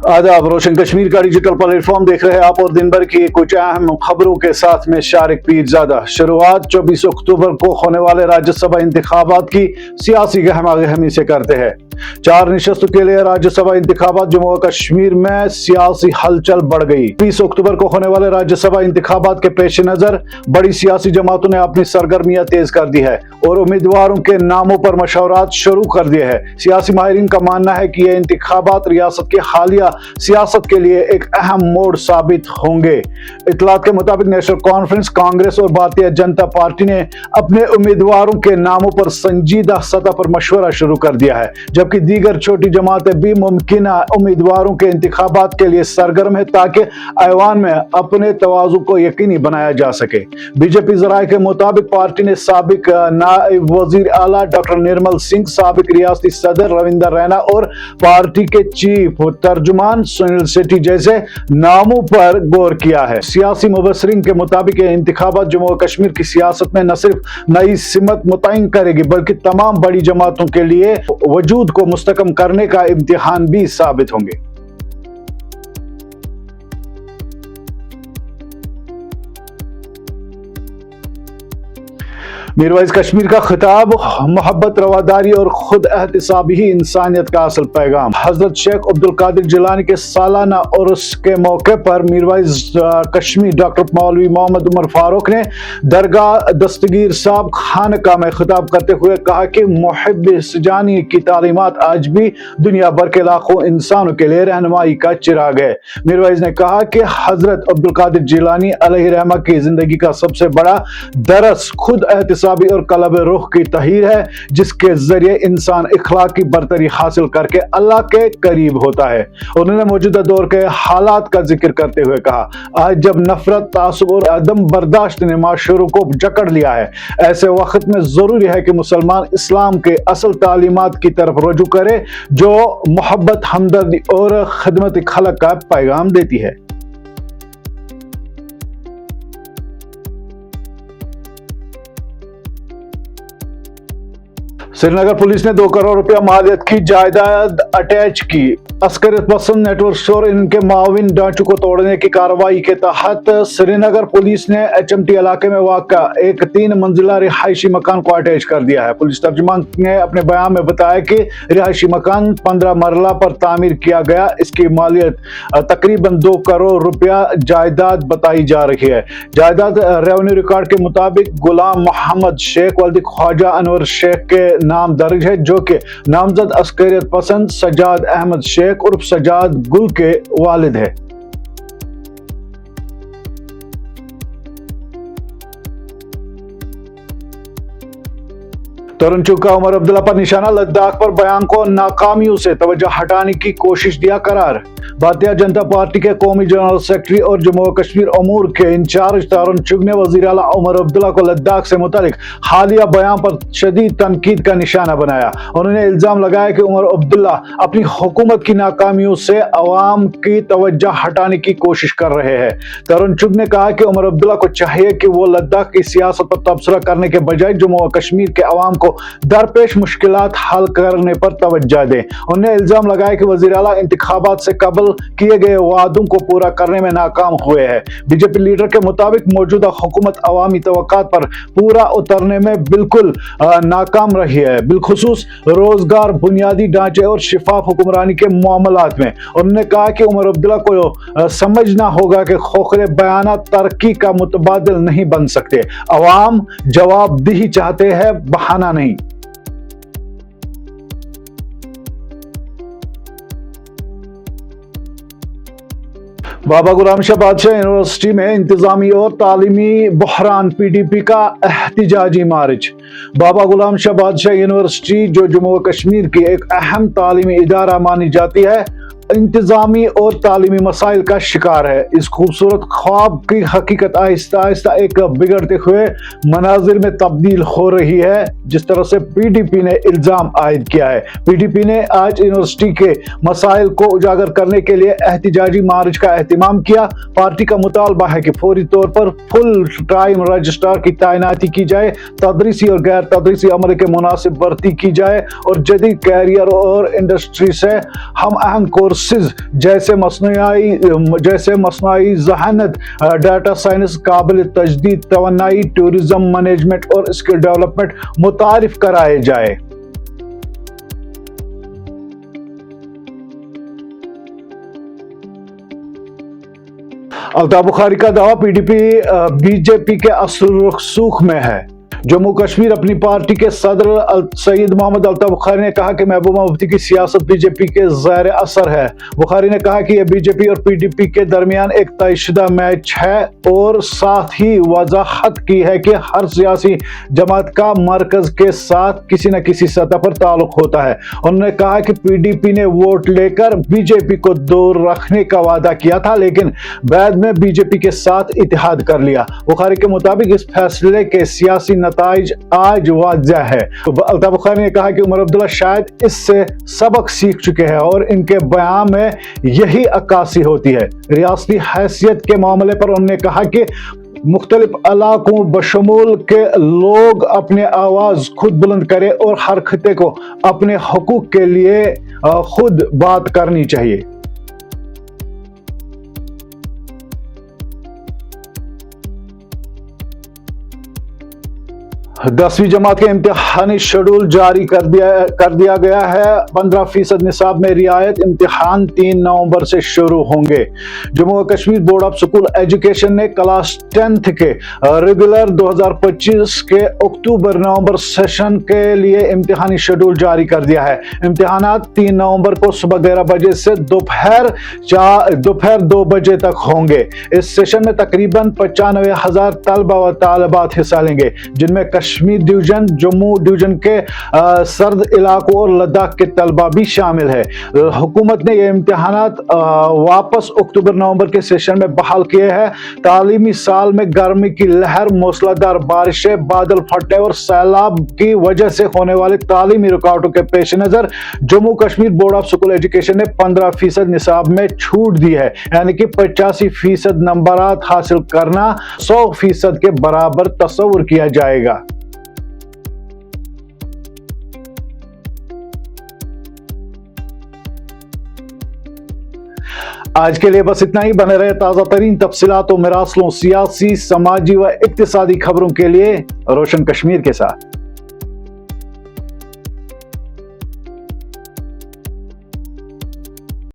आदाब, रोशन कश्मीर का digital platform देख रहे हैं आप और दिन भर की कुछ अहम खबरों के साथ में शारिक पीरजादा। शुरुआत 24 अक्टूबर को होने वाले राज्यसभा इंतखाबात की सियासी गहमागहमी से करते हैं। 4 निशस्तों के लिए राज्यसभा इंतखाबात जम्मू और कश्मीर में सियासी हलचल बढ़ गई। 20 अक्टूबर को होने वाले राज्यसभा इंतखाबात के पेश नजर बड़ी सियासी जमातों ने अपनी सरगर्मियां तेज कर दी है और उम्मीदवारों के नामों पर मशवरात शुरू कर दिए हैं। सियासी माहिरीन का मानना है कि ये इंतखाबात रियासत के हालिया सियासत के लिए एक अहम मोड़ साबित होंगे। इतलात के मुताबिक नेशनल कॉन्फ्रेंस, कांग्रेस और भारतीय जनता पार्टी ने अपने उम्मीदवारों के नामों पर संजीदा सतह पर मशवरा शुरू कर दिया है, जबकि दीगर छोटी जमातें भी मुमकिन उम्मीदवारों के इंतखाबात के लिए सरगर्म है ताकि ऐवान में अपने तवाज़ु को यकीनी बनाया जा सके। बीजेपी ज़राए के मुताबिक पार्टी ने साबिक नायब वजीर आला डॉक्टर निर्मल सिंह, साबिक रियासती सदर रविंदर रैना और पार्टी के चीफ तर्जुमान सुनील शेट्टी जैसे नामों पर गौर किया है। सियासी मुबस्सिरीन के मुताबिक ये इंतखाबात जम्मू और कश्मीर की सियासत में न सिर्फ नई सिमत मुतय्यन करेगी बल्कि तमाम बड़ी जमातों के लिए वजूद को मुस्तकम करने का इम्तिहान भी साबित होंगे। मीरवाइज कश्मीर का खिताब, मोहब्बत, रवादारी और खुद एहतिसाबी ही इंसानियत का असल पैगाम। हजरत शेख अब्दुल कादिर जिलानी के सालाना उर्स के मौके पर मीरवाइज कश्मीर डॉक्टर मौलवी मोहम्मद उमर फारूक ने दरगाह दस्तगीर साहब खानका में खिताब करते हुए कहा कि मुहिब सजानी की तालीमात आज भी दुनिया भर के लाखों इंसानों के लिए रहनुमाई का चिराग है। मीरवाइज ने कहा कि हजरत अब्दुल कादिर जिलानी अलैहि रहमा की जिंदगी का सबसे बड़ा दरस खुद एहतिसाबी और कलब रूह की तहीर है, जिसके जरिए इंसान इखलाकी बरतरी हासिल करके अल्लाह के करीब होता है। उन्होंने मौजूदा दौर के हालात का जिक्र करते हुए कहा, आज जब नफरत, तासुब और अदम बर्दाश्त ने माशरे को जकड़ लिया है, ऐसे वक्त में जरूरी है कि मुसलमान इस्लाम के असल तालीमात की तरफ रुजू करे जो मोहब्बत, हमदर्दी और खिदमत खलक का पैगाम देती है। श्रीनगर पुलिस ने 2 करोड़ रुपया मालियत की जायदाद अटैच की। अस्करियत पसंद नेटवर्क और इनके माविन ढांचों को तोड़ने की कार्रवाई के तहत श्रीनगर पुलिस ने HMT इलाके में वाक़ा एक 3 मंजिला रिहायशी मकान को अटैच कर दिया है। पुलिस तर्जुमान ने अपने बयान में बताया कि रिहायशी मकान 15 मरला पर तामीर किया गया। इसकी मालियत तकरीबन 2 करोड़ रुपया जायदाद बताई जा रही है। जायदाद रेवेन्यू रिकॉर्ड के मुताबिक गुलाम मोहम्मद शेख वल्द ख्वाजा अनवर शेख के नाम दर्ज है, जो कि नामजद अस्करियत पसंद सजाद अहमद शेख उर्फ सजाद गुल के वालिद है। तरुण चुका उमर अब्दुल्ला पर निशाना, लद्दाख पर बयान को नाकामियों से तवज्जो हटाने की कोशिश दिया करार। भारतीय जनता पार्टी के कौमी जनरल सेक्रेटरी और जम्मू और कश्मीर अमूर के इंचार्ज तरुण चुग ने वजीर आला उमर अब्दुल्ला को लद्दाख से मुतालिक हालिया बयान पर शदीद तनकीद का निशाना बनाया। उन्होंने इल्जाम लगाया कि उमर अब्दुल्ला अपनी हुकूमत की नाकामियों से अवाम की तवज्जो हटाने की कोशिश कर रहे हैं। तरुण चुग ने कहा कि उमर अब्दुल्ला को चाहिए कि वो लद्दाख की सियासत पर तबसरा करने के बजाय जम्मू और कश्मीर के अवाम को दरपेश मुश्किलात हल करने पर तवज्जो दें। उन्होंने इल्जाम लगाया कि वजीर आला इंतखाबात से कबल किए गए वादों को पूरा करने में नाकाम हुए हैं। बीजेपी लीडर के मुताबिक मौजूदा हुकूमत अवामी तवक्कात पर पूरा उतरने में बिल्कुल नाकाम रही है, बिलखुसूस रोजगार, बुनियादी ढांचे और शिफाफ हुक्मरानी के मामलात में। उन्होंने कहा कि उमर अब्दुल्ला को समझना होगा कि खोखले बयान तरक्की का मुतबादिल नहीं बन सकते। अवाम जवाबदेही चाहते हैं, बहाना नहीं। बाबा गुलाम शाह बादशाह यूनिवर्सिटी में इंतजामी और तालीमी बहरान, PDP का एहतिजाजी मार्च। बाबा गुलाम शाह बादशाह यूनिवर्सिटी जो जम्मू कश्मीर की एक अहम तालीमी इदारा मानी जाती है, इंतजामी और तालीमी मसाइल का शिकार है। इस खूबसूरत ख्वाब की हकीकत आहिस्ता आहिस्ता एक बिगड़ते हुए मनाजिर में तब्दील हो रही है, जिस तरह से PDP ने इल्जाम आयद किया है। PDP ने आज यूनिवर्सिटी के मसाइल को उजागर करने के लिए एहतिजाजी मार्च का एहतिमाम किया। पार्टी का मुतालबा है कि फौरी तौर पर फुल टाइम रजिस्ट्रार की तैनाती की जाए, तदरीसी और गैर तदरीसी अमले के मुनासिब भर्ती की जाए और जदीद कैरियर और इंडस्ट्री से हम अहम कोर्स कोर्सेज जैसे मसनूई ज़हानत, डाटा साइंस, काबिल तजदीद तवन्नाई, टूरिज्म मैनेजमेंट और स्किल डेवलपमेंट मुतारिफ कराए जाए। अल्ताफ बुखारी का दावा पीडीपी बीजेपी के असर रसूख में है। जम्मू कश्मीर अपनी पार्टी के सदर सईद मोहम्मद अल्ताफ बुखारी ने कहा कि महबूबा मुफ्ती की सियासत बीजेपी के ज़ैर असर है। बुखारी ने कहा कि यह बीजेपी और पीडीपी के दरमियान एक तयशुदा मैच है और साथ ही वजाहत की है कि हर सियासी जमात का मरकज के साथ किसी न किसी सतह पर ताल्लुक होता है। उन्होंने कहा कि पीडीपी ने वोट लेकर बीजेपी को दूर रखने का वादा किया था, लेकिन बाद में बीजेपी के साथ इत्तेहाद कर लिया। बुखारी के मुताबिक इस फैसले के सियासी नताइज आज वाज़ह है। अल्ताफ बुखारी ने कहा कि उमर अब्दुल्ला शायद इससे सबक सीख चुके हैं और इनके बयान में यही अक्कासी होती है। रियासती हैसियत के मामले पर उन्होंने कहा कि मुख्तलिफ इलाकों बशमूल के लोग अपने आवाज खुद बुलंद करें और हर खिते को अपने हकूक के लिए खुद बात करनी चाहिए। 10वीं जमात के इम्तिहानी शेड्यूल जारी कर दिया गया है। 15% निसाब में रियायत। इम्तिहान 3 नवंबर से शुरू होंगे। जम्मू और Kashmir board of school education ने क्लास 10th के रेगुलर 2025 के अक्टूबर-नवंबर सेशन के लिए इम्तिहानी शेड्यूल जारी कर दिया है। इम्तिहानात 3 नवंबर को सुबह 11 बजे से दोपहर 2 बजे तक होंगे। इस सेशन में तकरीबन 95,000 तलबा व तालिबात हिस्सा लेंगे, जिनमें कश्मीर डिवीजन, जम्मू डिवीजन के सर्द इलाकों और लद्दाख के तलबा भी शामिल है। हुकूमत ने ये इम्तिहानात वापस अक्टूबर-नवंबर के सेशन में बहाल किए हैं। तालीमी साल में गर्मी की लहर, मूसलाधार बारिशें, बादल फटने और सैलाब की वजह से होने वाली तालीमी रुकावटों के पेश नजर Jammu Kashmir board of school education ने 15% निसाब में छूट दी है, यानी कि 85% नंबरात हासिल करना 100% के बराबर तस्वुर किया जाएगा। आज के लिए बस इतना ही। बने रहे ताज़ा तरीन तफसीलात और मरासलों, सियासी, समाजी व इक्तिसादी खबरों के लिए रोशन कश्मीर के साथ।